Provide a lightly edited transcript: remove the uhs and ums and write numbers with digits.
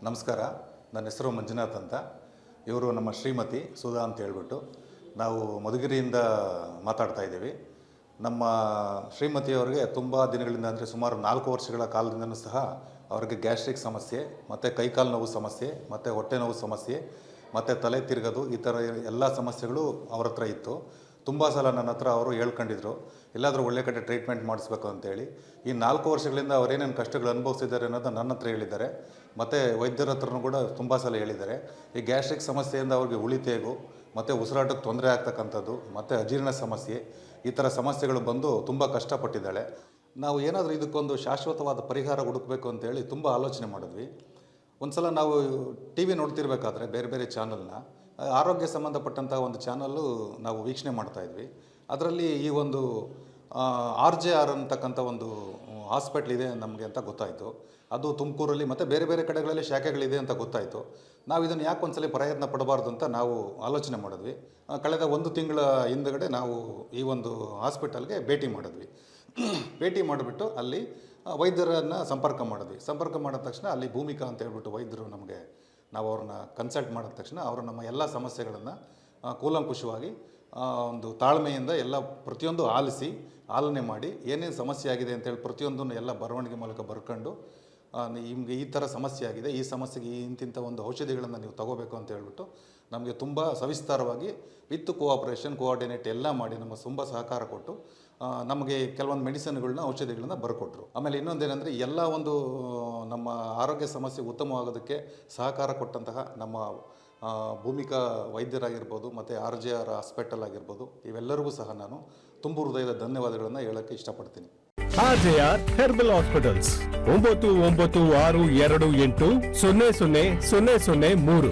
ನಮಸ್ಕಾರ, ನನ್ನ ಹೆಸರು ಮಂಜುನಾಥ್ ಅಂತ. ಇವರು ನಮ್ಮ ಶ್ರೀಮತಿ ಸುಧಾ ಅಂತ ಹೇಳ್ಬಿಟ್ಟು ನಾವು ಮಧುಗಿರಿಯಿಂದ ಮಾತಾಡ್ತಾ ಇದ್ದೀವಿ. ನಮ್ಮ ಶ್ರೀಮತಿಯವರಿಗೆ ತುಂಬ ದಿನಗಳಿಂದ ಅಂದರೆ ಸುಮಾರು 4 ವರ್ಷಗಳ ಕಾಲದಿಂದನೂ ಸಹ ಅವರಿಗೆ ಗ್ಯಾಸ್ಟ್ರಿಕ್ ಸಮಸ್ಯೆ ಮತ್ತು ಕೈಕಾಲು ನೋವು ಸಮಸ್ಯೆ ಮತ್ತು ಹೊಟ್ಟೆ ನೋವು ಸಮಸ್ಯೆ ಮತ್ತು ತಲೆ ತಿರುಗೋದು ಈ ಥರ ಎಲ್ಲ ಸಮಸ್ಯೆಗಳು ಅವ್ರ ಹತ್ರ ಇತ್ತು. ತುಂಬ ಸಲ ನನ್ನ ಹತ್ರ ಅವರು ಹೇಳ್ಕೊಂಡಿದ್ರು ಎಲ್ಲಾದರೂ ಒಳ್ಳೆ ಕಡೆ ಟ್ರೀಟ್ಮೆಂಟ್ ಮಾಡಿಸ್ಬೇಕು ಅಂತೇಳಿ. ಈ 4 ವರ್ಷಗಳಿಂದ ಅವರೇನೇನು ಕಷ್ಟಗಳು ಅನುಭವಿಸಿದ್ದಾರೆ ಅನ್ನೋದು ನನ್ನ ಹತ್ರ ಹೇಳಿದ್ದಾರೆ, ಮತ್ತು ವೈದ್ಯರ ಹತ್ರನೂ ಕೂಡ ತುಂಬ ಸಲ ಹೇಳಿದ್ದಾರೆ. ಈ ಗ್ಯಾಸ್ಟ್ರಿಕ್ ಸಮಸ್ಯೆಯಿಂದ ಅವ್ರಿಗೆ ಉಳಿತೇಗು ಮತ್ತು ಉಸಿರಾಟಕ್ಕೆ ತೊಂದರೆ ಆಗ್ತಕ್ಕಂಥದ್ದು ಮತ್ತು ಅಜೀರ್ಣ ಸಮಸ್ಯೆ ಈ ಥರ ಸಮಸ್ಯೆಗಳು ಬಂದು ತುಂಬ ಕಷ್ಟಪಟ್ಟಿದ್ದಾಳೆ. ನಾವು ಏನಾದರೂ ಇದಕ್ಕೊಂದು ಶಾಶ್ವತವಾದ ಪರಿಹಾರ ಹುಡುಕಬೇಕು ಅಂತೇಳಿ ತುಂಬ ಆಲೋಚನೆ ಮಾಡಿದ್ವಿ. ಒಂದು ಸಲ ನಾವು ಟಿ ವಿ ನೋಡ್ತಿರ್ಬೇಕಾದ್ರೆ ಬೇರೆ ಬೇರೆ ಚಾನಲ್ನ ಆರೋಗ್ಯ ಸಂಬಂಧಪಟ್ಟಂಥ ಒಂದು ಚಾನಲ್ಲು ನಾವು ವೀಕ್ಷಣೆ ಮಾಡ್ತಾಯಿದ್ವಿ. ಅದರಲ್ಲಿ ಈ ಒಂದು RJR ಅಂತಕ್ಕಂಥ ಒಂದು ಹಾಸ್ಪಿಟ್ಲ್ ಇದೆ ನಮಗೆ ಅಂತ ಗೊತ್ತಾಯಿತು. ಅದು ತುಮಕೂರಲ್ಲಿ ಮತ್ತು ಬೇರೆ ಬೇರೆ ಕಡೆಗಳಲ್ಲಿ ಶಾಖೆಗಳಿದೆ ಅಂತ ಗೊತ್ತಾಯಿತು. ನಾವು ಇದನ್ನು ಯಾಕೆ ಒಂದ್ಸಲ ಪ್ರಯತ್ನ ಪಡಬಾರ್ದು ಅಂತ ನಾವು ಆಲೋಚನೆ ಮಾಡಿದ್ವಿ. ಕಳೆದ 1 ತಿಂಗಳ ಹಿಂದುಗಡೆ ನಾವು ಈ ಒಂದು ಹಾಸ್ಪಿಟಲ್ಗೆ ಭೇಟಿ ಮಾಡಿದ್ವಿ. ಭೇಟಿ ಮಾಡಿಬಿಟ್ಟು ಅಲ್ಲಿ ವೈದ್ಯರನ್ನು ಸಂಪರ್ಕ ಮಾಡಿದ ತಕ್ಷಣ ಅಲ್ಲಿ ಭೂಮಿಕಾ ಅಂತ ಹೇಳ್ಬಿಟ್ಟು ವೈದ್ಯರು ನಮಗೆ, ನಾವು ಅವ್ರನ್ನ ಕನ್ಸಲ್ಟ್ ಮಾಡಿದ ತಕ್ಷಣ ಅವರು ನಮ್ಮ ಎಲ್ಲ ಸಮಸ್ಯೆಗಳನ್ನು ಕೂಲಂಕುಷವಾಗಿ ಒಂದು ತಾಳ್ಮೆಯಿಂದ ಎಲ್ಲ ಪ್ರತಿಯೊಂದು ಆಲನೆ ಮಾಡಿ ಏನೇನು ಸಮಸ್ಯೆ ಆಗಿದೆ ಅಂತೇಳಿ ಪ್ರತಿಯೊಂದನ್ನು ಎಲ್ಲ ಬರವಣಿಗೆ ಮೂಲಕ ಬರ್ಕೊಂಡು ನಿಮಗೆ ಈ ಥರ ಸಮಸ್ಯೆ ಆಗಿದೆ, ಈ ಸಮಸ್ಯೆಗೆ ಇಂತಿಂಥ ಒಂದು ಔಷಧಿಗಳನ್ನು ನೀವು ತಗೋಬೇಕು ಅಂತ ಹೇಳ್ಬಿಟ್ಟು ನಮಗೆ ತುಂಬ ಸವಿಸ್ತಾರವಾಗಿ ವಿತ್ ಕೋಆರ್ಡಿನೇಟ್ ಎಲ್ಲ ಮಾಡಿ ನಮ್ಮ ತುಂಬ ಸಹಕಾರ ಕೊಟ್ಟು ನಮಗೆ ಕೆಲವೊಂದು ಮೆಡಿಸಿನ್ಗಳನ್ನ ಔಷಧಿಗಳನ್ನ ಬರ್ಕೊಟ್ರು. ಆಮೇಲೆ ಇನ್ನೊಂದೇನೆಂದರೆ ಎಲ್ಲ ಒಂದು ನಮ್ಮ ಆರೋಗ್ಯ ಸಮಸ್ಯೆ ಉತ್ತಮವಾಗೋದಕ್ಕೆ ಸಹಕಾರ ಕೊಟ್ಟಂತಹ ನಮ್ಮ ಭೂಮಿಕಾ ವೈದ್ಯರಾಗಿರ್ಬೋದು ಮತ್ತು RJR ಹಾಸ್ಪಿಟಲ್ ಆಗಿರ್ಬೋದು, ಇವೆಲ್ಲರಿಗೂ ಸಹ ನಾನು ತುಂಬ ಹೃದಯದ ಧನ್ಯವಾದಗಳನ್ನು ಹೇಳೋಕ್ಕೆ ಇಷ್ಟಪಡ್ತೀನಿ. RJR herbal hospitals 9962280003